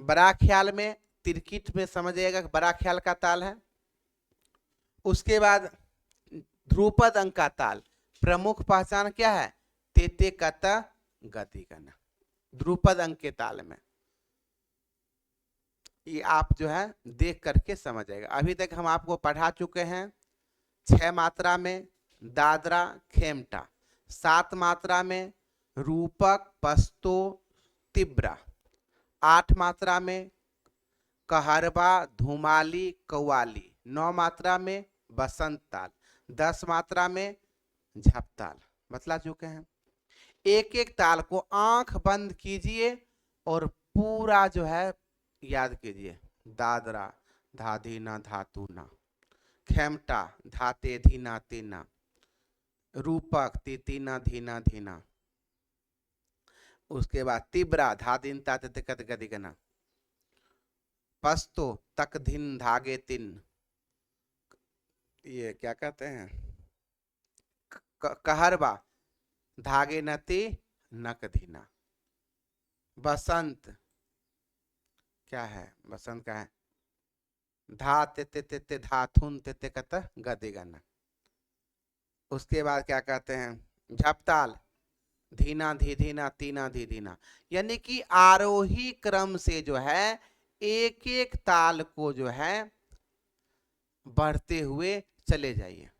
बड़ा ख्याल में तिरकिट में समझिएगा बड़ा ख्याल का ताल है। उसके बाद ध्रुपद अंक का ताल, प्रमुख पहचान क्या है? तेते कत गति गना, ध्रुपद अंक के ताल में। ये आप जो है देख करके समझ आएगा। अभी तक हम आपको पढ़ा चुके हैं 6 मात्रा में दादरा खेमटा, 7 मात्रा में रूपक पस्तो तिब्रा, 8 मात्रा में कहरबा धुमाली कव्वाली, 9 मात्रा में बसंत ताल, 10 मात्रा में झपताल बतला चुके हैं। एक एक ताल को आंख बंद कीजिए और पूरा जो है याद कीजिए। दादरा धाधीना धातुना, खेमटा धाते धीना तीना, रूपक तितीना धीना धीना, उसके बाद तिब्रा धादिन ताते कत गदिगना, पस्तो तक धिन धागे तिन, ये क्या कहते हैं कहरबा धागे नती नक धीना, बसंत क्या है? बसंत का है धा ते ते धाथुन ते कत गदिगना। उसके बाद क्या कहते हैं झपताल धीना धी धीना तीना धी धीना, यानी कि आरोही क्रम से जो है एक एक ताल को जो है बढ़ते हुए चले जाइए।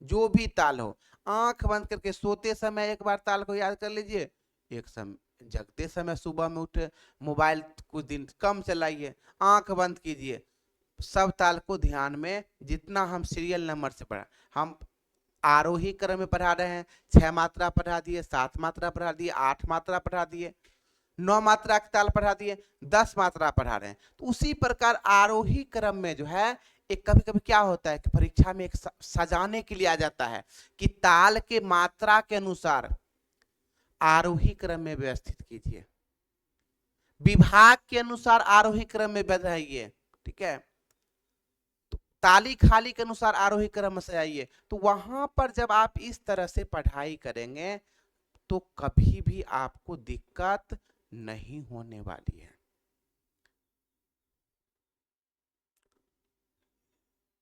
जो भी ताल हो आंख बंद करके, सोते समय एक बार ताल को याद कर लीजिए, एक समय जगते समय सुबह में उठे मोबाइल कुछ दिन कम चलाइए, आंख बंद कीजिए, सब ताल को ध्यान में, जितना हम सीरियल नंबर से पढ़ा, हम आरोही क्रम में पढ़ा रहे हैं, 6 मात्रा पढ़ा दिए, 7 मात्रा पढ़ा दिए, 8 मात्रा पढ़ा दिए, 9 मात्रा के ताल पढ़ा दिए, 10 मात्रा पढ़ा रहे हैं। तो उसी प्रकार आरोही क्रम में जो है एक कभी कभी क्या होता है कि परीक्षा में एक सजाने के लिए आ जाता है कि ताल के मात्रा के अनुसार आरोही क्रम में व्यवस्थित कीजिए, विभाग के अनुसार आरोही क्रम में बढ़ाइए, ठीक है, तो ताली खाली के अनुसार आरोही क्रम से आइए। तो वहां पर जब आप इस तरह से पढ़ाई करेंगे तो कभी भी आपको दिक्कत नहीं होने वाली है।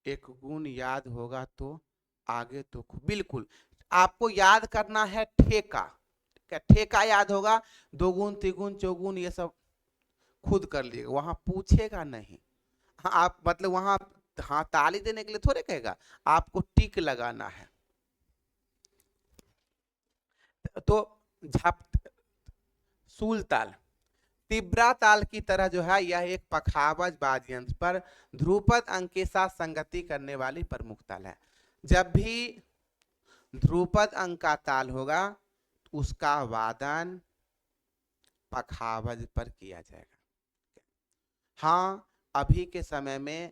एक गुण याद होगा तो आगे तो बिल्कुल आपको याद करना है ठेका, ठीक है, ठेका याद होगा, 2 गुण 3 गुण 4 गुण ये सब खुद कर लीजिएगा, वहां पूछेगा नहीं। हाँ, आप मतलब वहां हाँ ताली देने के लिए थोड़े कहेगा, आपको टिक लगाना है। तो झप सूल ताल तिब्रा ताल की तरह जो है यह एक पखावज वाद्य यंत्र पर ध्रुपद अंक के साथ संगति करने वाली प्रमुख ताल है। जब भी ध्रुपद अंक का ताल होगा उसका वादन पखावज पर किया जाएगा। हाँ, अभी के समय में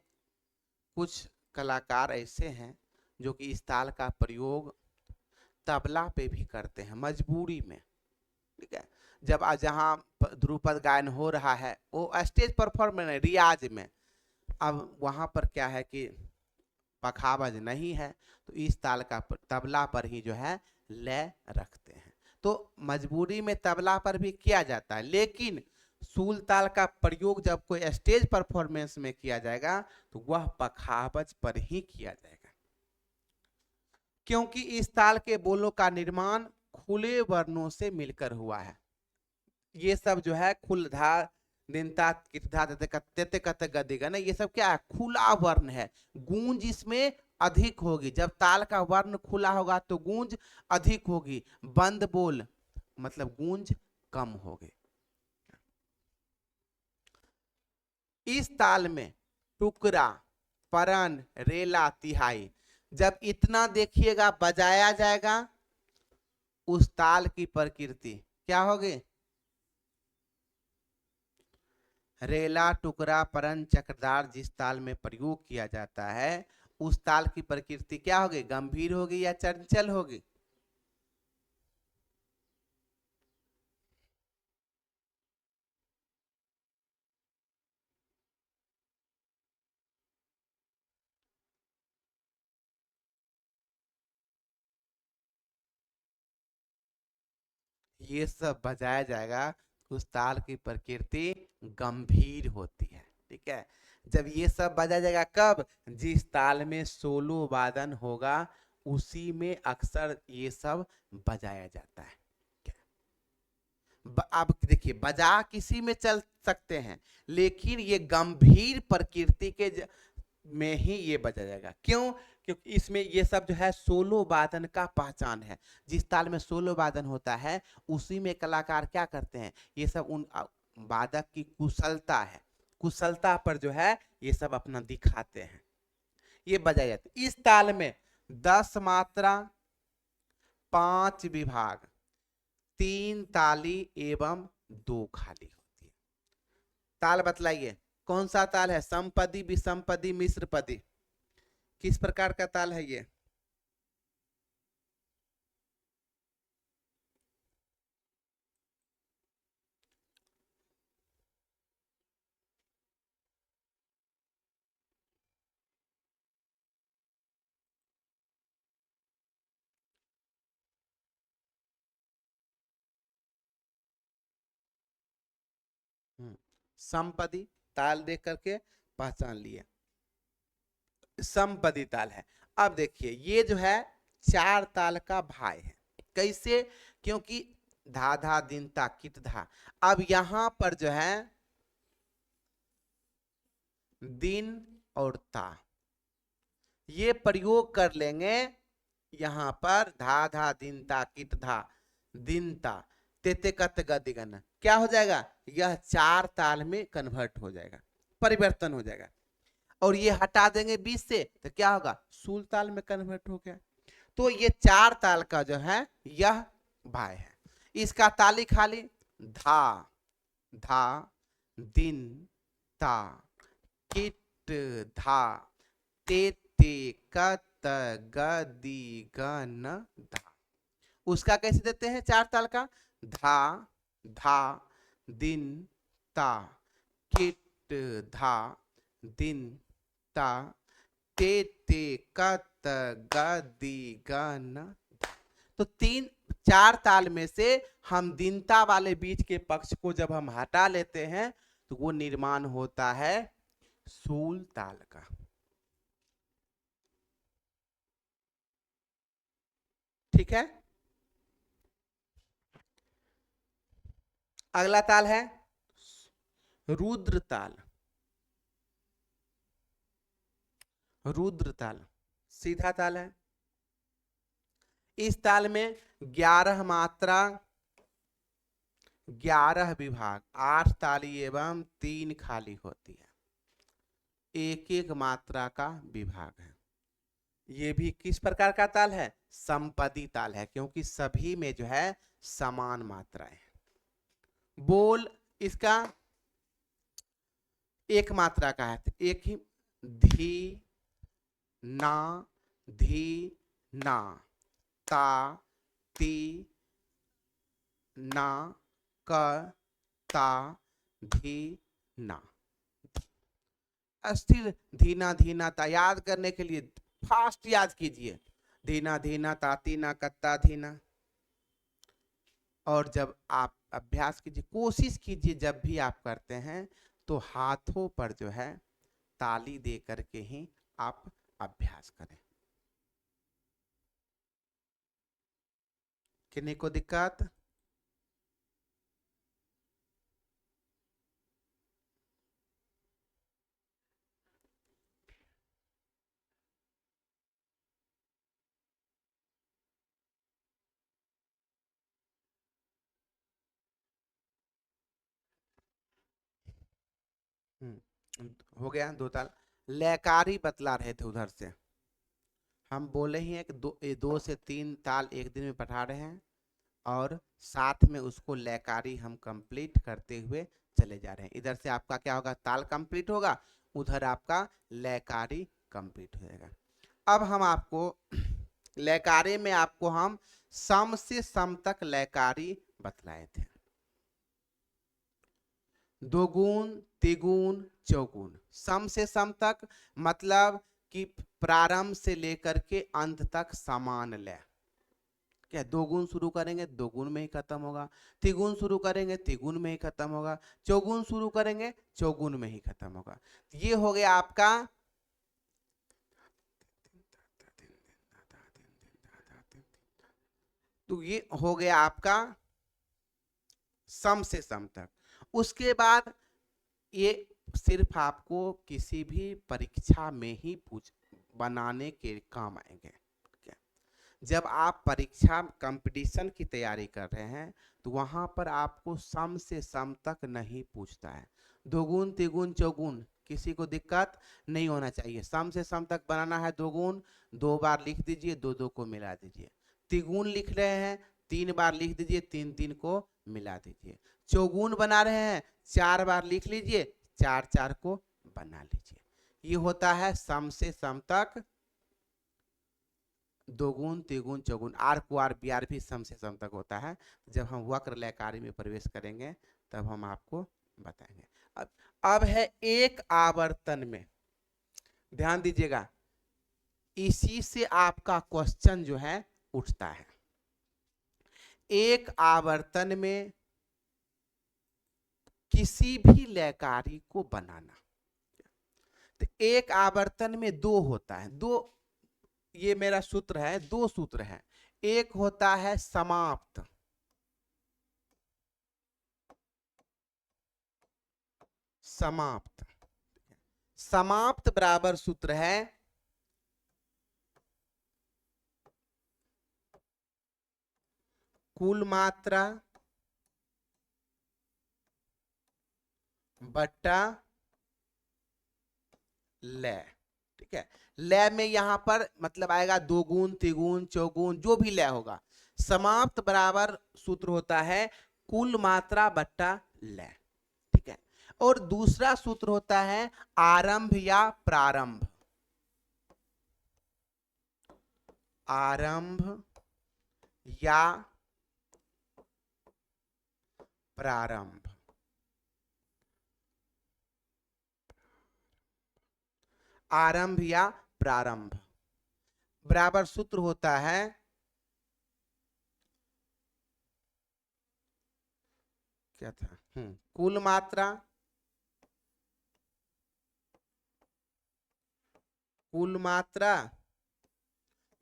कुछ कलाकार ऐसे हैं जो कि इस ताल का प्रयोग तबला पे भी करते हैं मजबूरी में, ठीक है, जब जहाँ ध्रुपद गायन हो रहा है वो स्टेज परफॉर्मेंस है रियाज में, अब वहां पर क्या है कि पखावज नहीं है तो इस ताल का तबला पर ही जो है लय रखते हैं। तो मजबूरी में तबला पर भी किया जाता है, लेकिन सूल ताल का प्रयोग जब कोई स्टेज परफॉर्मेंस में किया जाएगा तो वह पखावज पर ही किया जाएगा, क्योंकि इस ताल के बोलों का निर्माण खुले वर्णों से मिलकर हुआ है। ये सब जो है खुलधा दिनता किरधा तेते कते गदिगा ना, ये सब क्या है खुला वर्ण है, गूंज इसमें अधिक होगी। जब ताल का वर्ण खुला होगा तो गूंज अधिक होगी, बंद बोल मतलब गूंज कम होगी। इस ताल में टुकड़ा परन रेला तिहाई, जब इतना देखिएगा बजाया जाएगा उस ताल की प्रकृति क्या होगी? रेला टुकड़ा परन चक्रधार जिस ताल में प्रयोग किया जाता है उस ताल की प्रकृति क्या होगी? गंभीर होगी या चंचल होगी? ये सब बजाया जाएगा उस ताल की प्रकृति गंभीर होती है। ठीक है, जब ये सब बजा जाएगा कब, जिस ताल में सोलो वादन होगा उसी में अक्सर ये सब बजाया जाता है। अब देखिए बजा किसी में चल सकते हैं, लेकिन ये गंभीर प्रकृति के में ही ये बजा जाएगा। क्यों? क्योंकि इसमें ये सब जो है सोलो वादन का पहचान है। जिस ताल में सोलो वादन होता है उसी में कलाकार क्या करते हैं, ये सब उन वादक की कुशलता है, कुशलता पर जो है ये सब अपना दिखाते हैं, ये बजाया जाता है। इस ताल में 10 मात्रा, 5 विभाग, 3 ताली एवं 2 खाली होती है। ताल बतलाइए कौन सा ताल है, समपदी, विषमपदी, मिश्रपदी, किस प्रकार का ताल है ये? समपदी ताल देख करके पहचान लिए, समपदी ताल है। अब देखिए ये जो है 4 ताल का भाई है। कैसे? क्योंकि धा धा दिन ता किट धा, अब यहां पर जो है दिन और ता ये प्रयोग कर लेंगे। यहां पर धा धा दिन ता किट धा, दिन ता तेते कत गदिगन क्या हो जाएगा, यह 4 ताल में कन्वर्ट हो जाएगा, परिवर्तन हो जाएगा। और ये हटा देंगे 20 से तो क्या होगा, सूल ताल में कन्वर्ट हो गया। तो ये 4 ताल का जो है यह भाई है। इसका ताली खाली धा धा दिन ता किट धा ते कत गदी गन धा। उसका कैसे देते हैं 4 ताल का, धा धा दिन ता किट धा दिन ता ते कत गदी गन धा। तो 4 ताल में से हम दिनता वाले बीच के पक्ष को जब हम हटा लेते हैं तो वो निर्माण होता है सूल ताल का। ठीक है, अगला ताल है रुद्र ताल। रुद्र ताल सीधा ताल है। इस ताल में 11 मात्रा, 11 विभाग, 8 ताली एवं 3 खाली होती है। एक एक मात्रा का विभाग है। ये भी किस प्रकार का ताल है, समपदी ताल है, क्योंकि सभी में जो है समान मात्राएं हैं। बोल इसका एक मात्रा का है, एक ही धी ना धी ना ता ती ना क ता धी ना। अस्थिर धीना धीना ता याद करने के लिए फास्ट याद कीजिए, धीना धीना ताती ना कत्ता धीना। और जब आप अभ्यास कीजिए, कोशिश कीजिए जब भी आप करते हैं तो हाथों पर जो है ताली दे करके ही आप अभ्यास करें। किन्हीं को दिक्कत? हो गया 2 ताल। लयकारी बतला रहे थे उधर से, हम बोले ही हैं कि 2 से 3 ताल एक दिन में पढ़ा रहे हैं और साथ में उसको लयकारी हम कंप्लीट करते हुए चले जा रहे हैं। इधर से आपका क्या होगा, ताल कंप्लीट होगा, उधर आपका लयकारी कंप्लीट हो जाएगा। अब हम आपको लयकारी में आपको हम सम से सम तक लयकारी बतलाए थे। दोगुण तिगुण चौगुण, सम से सम तक मतलब कि प्रारंभ से लेकर के अंत तक समान लय। क्या दोगुन शुरू करेंगे दोगुन में ही खत्म होगा, तिगुन शुरू करेंगे तिगुन में ही खत्म होगा, चौगुन शुरू करेंगे चौगुन में ही खत्म होगा। ये हो गया आपका तो ये हो गया आपका सम से सम तक। उसके बाद ये सिर्फ आपको किसी भी परीक्षा में ही पूछ बनाने के काम आएंगे। क्या जब आप परीक्षा कंपटीशन की तैयारी कर रहे हैं तो वहां पर आपको सम से सम तक नहीं पूछता है। दोगुन तिगुन चौगुन किसी को दिक्कत नहीं होना चाहिए। सम से सम तक बनाना है दोगुन 2 बार लिख दीजिए, 2 2 को मिला दीजिए। तिगुन लिख रहे हैं 3 बार लिख दीजिए, 3 3 को मिला दीजिए। चौगुन बना रहे हैं 4 बार लिख लीजिए, 4 4 को बना लीजिए। ये होता है सम से सम तक दोगुन तिगुन चौगुन। आर को आर बी आर भी सम से सम तक होता है। जब हम वक्र लयकारी में प्रवेश करेंगे तब हम आपको बताएंगे। अब है एक आवर्तन में, ध्यान दीजिएगा, इसी से आपका क्वेश्चन जो है उठता है। एक आवर्तन में किसी भी लयकारी को बनाना, तो एक आवर्तन में 2 होता है। 2 ये मेरा सूत्र है, 2 सूत्र है। एक होता है समाप्त, समाप्त समाप्त बराबर सूत्र है कुल मात्रा बट्टा लय। ठीक है, लय में यहां पर मतलब आएगा दोगुन तिगुन चौगुन जो भी लय होगा। समाप्त बराबर सूत्र होता है कुल मात्रा बट्टा लय। ठीक है, और दूसरा सूत्र होता है आरंभ या प्रारंभ। आरंभ या प्रारंभ, आरंभ या प्रारंभ बराबर सूत्र होता है क्या था, कुल मात्रा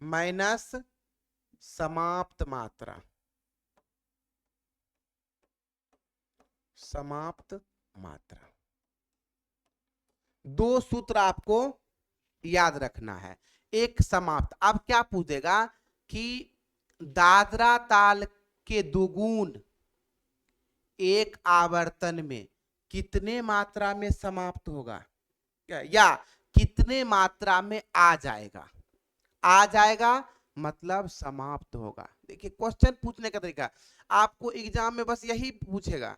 माइनस समाप्त मात्रा, समाप्त मात्रा। 2 सूत्र आपको याद रखना है। एक समाप्त, अब क्या पूछेगा कि दादरा ताल के दोगुन एक आवर्तन में कितने मात्रा में समाप्त होगा, या कितने मात्रा में आ जाएगा। आ जाएगा मतलब समाप्त होगा। देखिए क्वेश्चन पूछने का तरीका, आपको एग्जाम में बस यही पूछेगा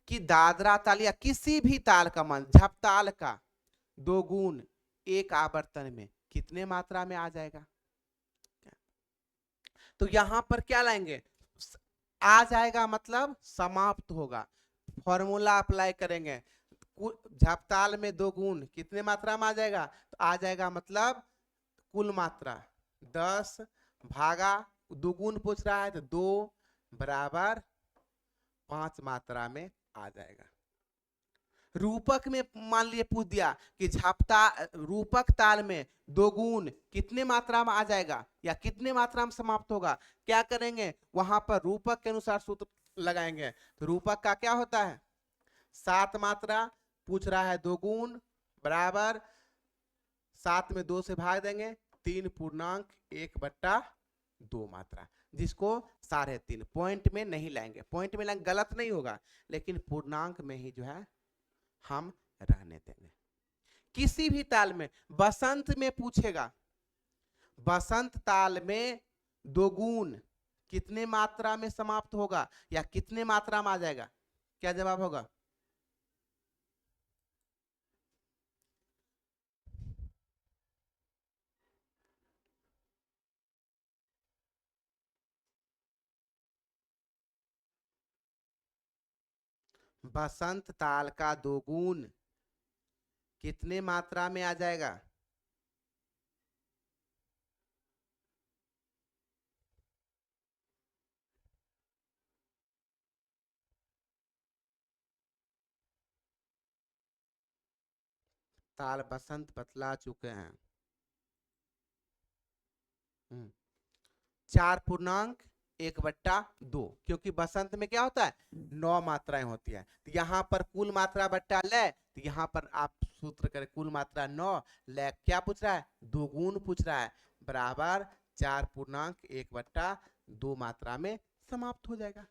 कि दादरा ताल या किसी भी ताल का मान, झपताल का दोगुन एक आवर्तन में कितने मात्रा में आ जाएगा। तो यहां पर क्या लाएंगे, आ जाएगा मतलब समाप्त होगा। फॉर्मूला अप्लाई करेंगे, झपताल में दोगुन कितने मात्रा में आ जाएगा, तो आ जाएगा मतलब कुल मात्रा 10 भागा दोगुन पूछ रहा है तो 2 बराबर 5 मात्रा में आ जाएगा। रूपक में मान लिए पूछ दिया कि झपता रूपक ताल में दोगुन कितने मात्रा में आ जाएगा या कितने मात्रा में समाप्त होगा। क्या करेंगे, वहां पर रूपक के अनुसार सूत्र लगाएंगे। तो रूपक का क्या होता है 7 मात्रा, पूछ रहा है दोगुन बराबर 7 में 2 से भाग देंगे 3 पूर्णांक 1/2 मात्रा, जिसको 3.5 पॉइंट में नहीं लाएंगे। पॉइंट में लाएंगे गलत नहीं होगा, लेकिन पूर्णांक में ही जो है हम रहने देंगे। किसी भी ताल में, बसंत में पूछेगा, बसंत ताल में दोगुन कितने मात्रा में समाप्त होगा या कितने मात्रा में आ जाएगा, क्या जवाब होगा। बसंत ताल का दोगुन कितने मात्रा में आ जाएगा, ताल बसंत बतला चुके हैं। 4 पूर्णांक 1/2, क्योंकि बसंत में क्या होता है 9 मात्राएं होती है। तो यहाँ पर कुल मात्रा बट्टा लय, तो यहाँ पर आप सूत्र करें कुल मात्रा 9, लय क्या पूछ रहा है 2 गुण पूछ रहा है, बराबर 4 पूर्णांक 1/2 मात्रा में समाप्त हो जाएगा।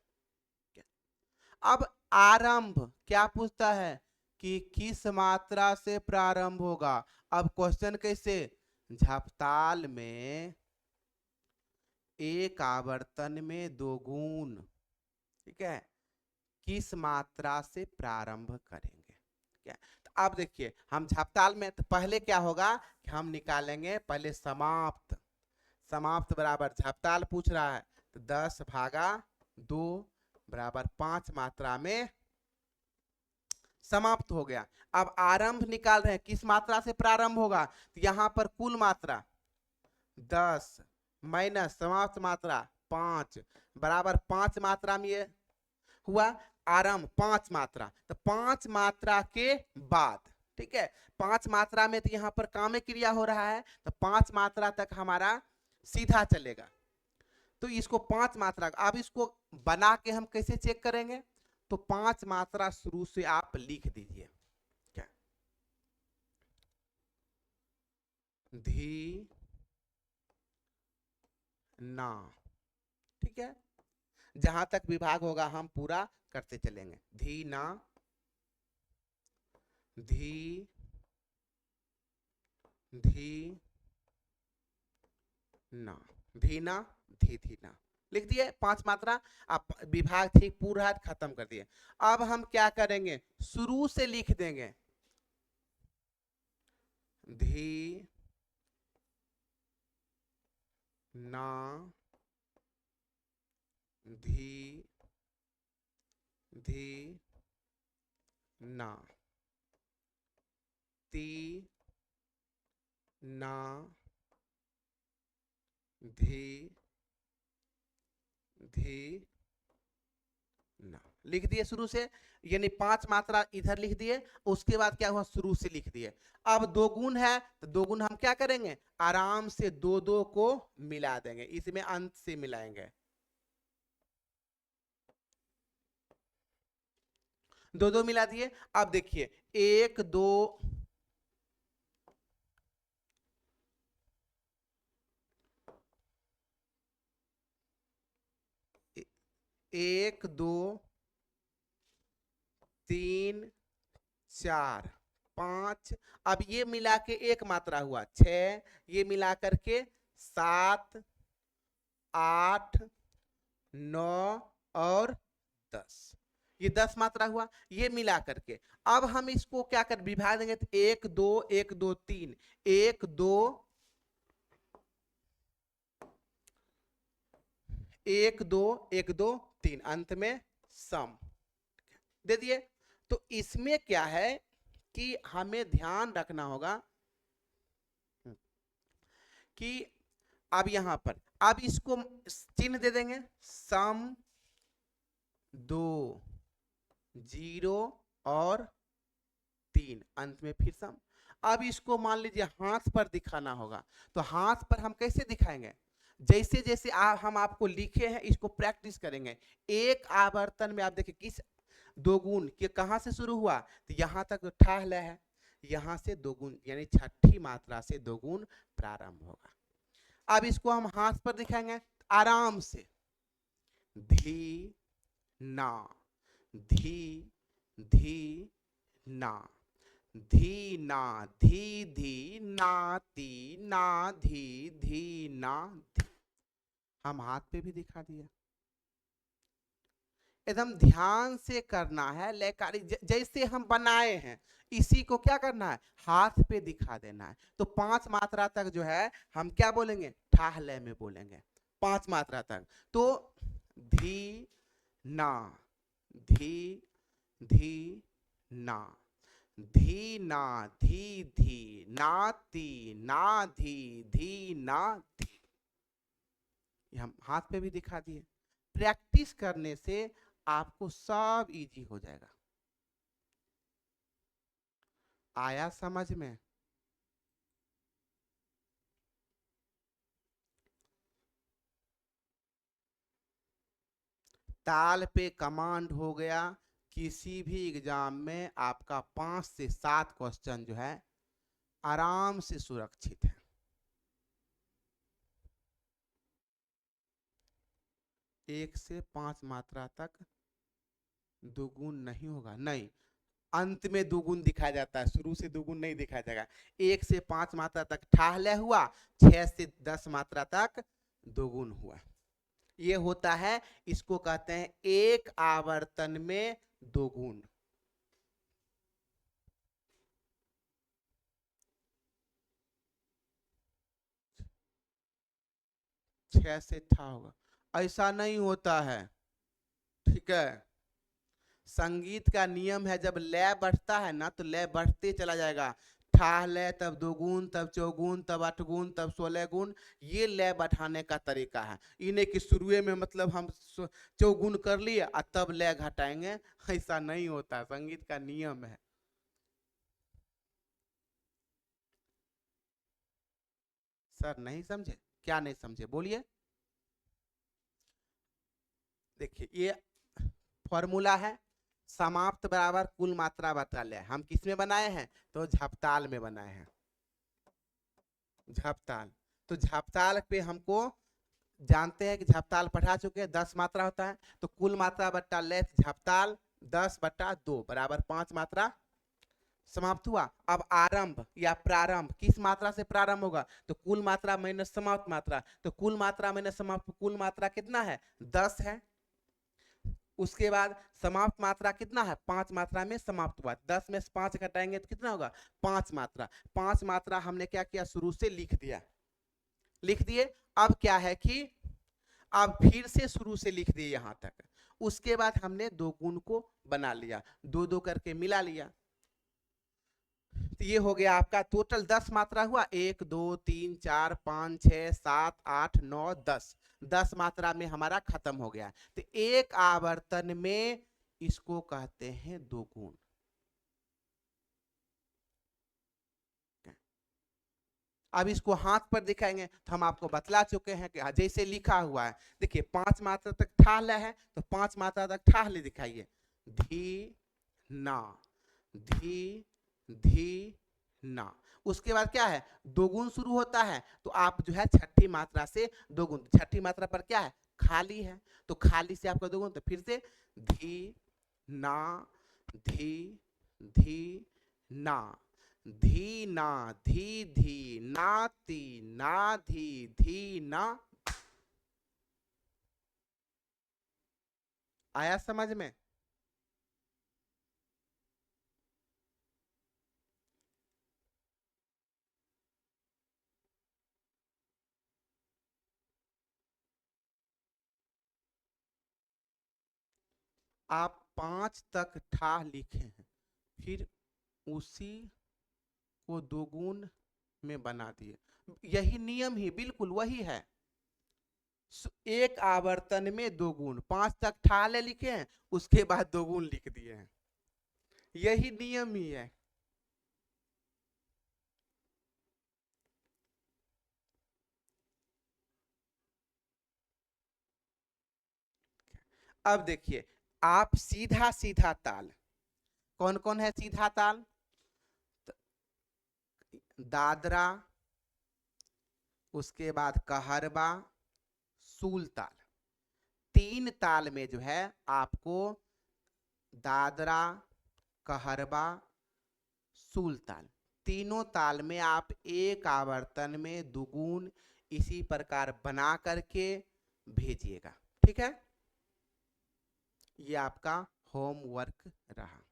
अब आरंभ क्या पूछता है कि किस मात्रा से प्रारंभ होगा। अब क्वेश्चन कैसे, झपताल में एक आवर्तन में 2 गुण, ठीक है, किस मात्रा से प्रारंभ करेंगे। क्या तो अब देखिए हम झपताल में, तो पहले क्या होगा कि हम निकालेंगे पहले समाप्त। समाप्त बराबर झपताल पूछ रहा है, तो 10/2 बराबर 5 मात्रा में समाप्त हो गया। अब आरंभ निकाल रहे हैं, किस मात्रा से प्रारंभ होगा, तो यहां पर कुल मात्रा 10 माइनस समाप्त मात्रा 5 बराबर 5 मात्रा में ये हुआ आरंभ 5 मात्रा, तो 5 मात्रा के बाद, ठीक है 5 मात्रा में तो यहाँ पर काम्य क्रिया हो रहा है, तो 5 मात्रा तक हमारा सीधा चलेगा। तो इसको 5 मात्रा, अब इसको बना के हम कैसे चेक करेंगे, तो 5 मात्रा शुरू से आप लिख दीजिए। क्या धी ना, ठीक है, जहां तक विभाग होगा हम पूरा करते चलेंगे। धी ना, धी धी ना, धी ना, धी ना लिख दिए 5 मात्रा। आप विभाग ठीक पूरा खत्म कर दिए। अब हम क्या करेंगे, शुरू से लिख देंगे धी ना, धी धी ना, ती ना, धी धी ना लिख दिए शुरू से, यानी 5 मात्रा इधर लिख दिए। उसके बाद क्या हुआ, शुरू से लिख दिए। अब 2 गुण है, तो 2 गुण हम क्या करेंगे, आराम से 2 को मिला देंगे, इसमें अंत से मिलाएंगे। 2 मिला दिए। अब देखिए 1 2 1 2 3 4 5, अब ये मिला के एक मात्रा हुआ 6, ये मिला करके 7 8 9 और 10, ये 10 मात्रा हुआ, ये मिला करके। अब हम इसको क्या कर विभाग देंगे, तो 1 2 1 2 3 1 2 1 2 1 2 3, अंत में सम दे दिए। तो इसमें क्या है कि हमें ध्यान रखना होगा कि अब यहां पर अब इसको चिन्ह दे देंगे, सम 2 0 और 3, अंत में फिर सम। अब इसको मान लीजिए हाथ पर दिखाना होगा, तो हाथ पर हम कैसे दिखाएंगे, जैसे जैसे हम आपको लिखे हैं इसको प्रैक्टिस करेंगे। एक आवर्तन में आप देखिए किस 2 गुण के कहां से शुरू हुआ, तो यहां तक ठा लय है, यहां से 2 गुण यानी छठी मात्रा से 2 गुण प्रारंभ होगा। अब इसको हम हाथ पर दिखाएंगे आराम से, धी ना, धी धी ना, धी ना, धी धी ना, ती ना, धी धी ना, धी। हम हाथ पे भी दिखा दिया। एकदम ध्यान से करना है, लयकारी जैसे हम बनाए हैं इसी को क्या करना है, हाथ पे दिखा देना है। तो 5 मात्रा तक जो है हम क्या बोलेंगे, ठाह लय में बोलेंगे 5 मात्रा तक। तो धी ना, धी धी ना, धी ना, धी धी ना, ती ना, धी धी ना, धी। ये हम हाथ पे भी दिखा दिए। प्रैक्टिस करने से आपको सब इजी हो जाएगा। आया समझ में? ताल पे कमांड हो गया, किसी भी एग्जाम में आपका 5 से 7 क्वेश्चन जो है आराम से सुरक्षित है। एक से 5 मात्रा तक दोगुन नहीं होगा, नहीं, अंत में दोगुन दिखाया जाता है, शुरू से दोगुन नहीं दिखाया जाएगा। 1 से 5 मात्रा तक ठाहले हुआ, 6 से 10 मात्रा तक दोगुन हुआ, ये होता है। इसको कहते हैं एक आवर्तन में दोगुन। 6 से ठा होगा, ऐसा नहीं होता है, ठीक है। संगीत का नियम है, जब लय बढ़ता है ना तो लय बढ़ते चला जाएगा, ठा लय तब दोगुन, तब चौगुन, तब अठगुन, तब 16 गुण, ये लय बढ़ाने का तरीका है। इन्हें कि शुरुए में मतलब हम चौगुन कर लिए और तब लय घटाएंगे, ऐसा नहीं होता, संगीत का नियम है। सर नहीं समझे? क्या नहीं समझे बोलिए। देखिए ये फॉर्मूला है, समाप्त बराबर कुल मात्रा बता ले। हम किस में बनाए हैं? तो झपताल में बनाए हैं, झपताल। तो झपताल पे हमको जानते हैं कि झपताल पढ़ा चुके हैं, 10 मात्रा होता है, तो कुल मात्रा बट्टा लेथ झपताल 10/2 बराबर 5 मात्रा समाप्त हुआ। अब आरंभ या प्रारंभ किस मात्रा से प्रारंभ होगा? तो कुल मात्रा माइनस समाप्त मात्रा, तो कुल मात्रा माइनस समाप्त, कुल मात्रा कितना है? 10 है। उसके बाद समाप्त मात्रा कितना है? 5 मात्रा में समाप्त हुआ, 10 में से 5 घटाएंगे तो कितना होगा? 5 मात्रा। 5 मात्रा हमने क्या किया? शुरू से लिख दिया, लिख दिए। अब क्या है कि अब फिर से शुरू से लिख दिए यहां तक। उसके बाद हमने दो गुण को बना लिया, दो दो करके मिला लिया, तो ये हो गया आपका टोटल 10 मात्रा हुआ, 1 2 3 4 5 6 7 8 9 10, 10 मात्रा में हमारा खत्म हो गया। तो एक आवर्तन में इसको कहते हैं दोगुन। अब इसको हाथ पर दिखाएंगे तो हम आपको बतला चुके हैं कि जैसे लिखा हुआ है, देखिए 5 मात्रा तक ठाहले है तो 5 मात्रा तक ठाहले दिखाइए, धी ना, धी धी ना। उसके बाद क्या है? दोगुन शुरू होता है, तो आप जो है छठी मात्रा से दोगुन, छठी मात्रा पर क्या है? खाली है, तो खाली से आपका दोगुन, तो फिर से धी ना, धी धी ना, धी ना, धी धी नाती ना, धी धी ना। आया समझ में? आप 5 तक ठा लिखे हैं, फिर उसी को दोगुन में बना दिए, यही नियम ही बिल्कुल वही है। एक आवर्तन में दोगुन, 5 तक ठाले लिखे हैं, उसके बाद दोगुन लिख दिए हैं, यही नियम ही है। अब देखिए आप सीधा सीधा ताल, कौन कौन है सीधा ताल? दादरा, उसके बाद कहरबा, सूल ताल। 3 ताल में जो है आपको दादरा, कहरबा, सूल ताल, तीनों ताल में आप एक आवर्तन में दुगुन इसी प्रकार बना करके भेजिएगा, ठीक है। ये आपका होमवर्क रहा।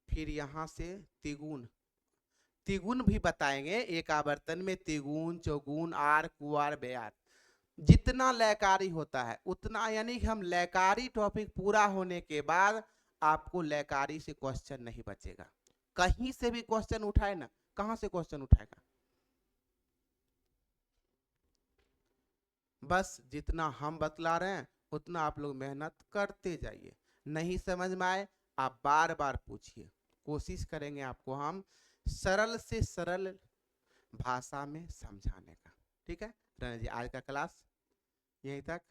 फिर यहां से तिगुन, तिगुन भी बताएंगे, एक आवर्तन में तिगुन, चौगुन, आर, कुआर, बेयार, जितना लयकारी होता है उतना, यानी कि हम लयकारी टॉपिक पूरा होने के बाद आपको लयकारी से क्वेश्चन नहीं बचेगा। कहीं से भी क्वेश्चन उठाए ना, कहां से क्वेश्चन उठाएगा? बस जितना हम बतला रहे हैं उतना आप लोग मेहनत करते जाइए, नहीं समझ में आए आप बार बार पूछिए, कोशिश करेंगे आपको हम सरल से सरल भाषा में समझाने का। ठीक है रणजीत जी, आज का क्लास यहीं तक।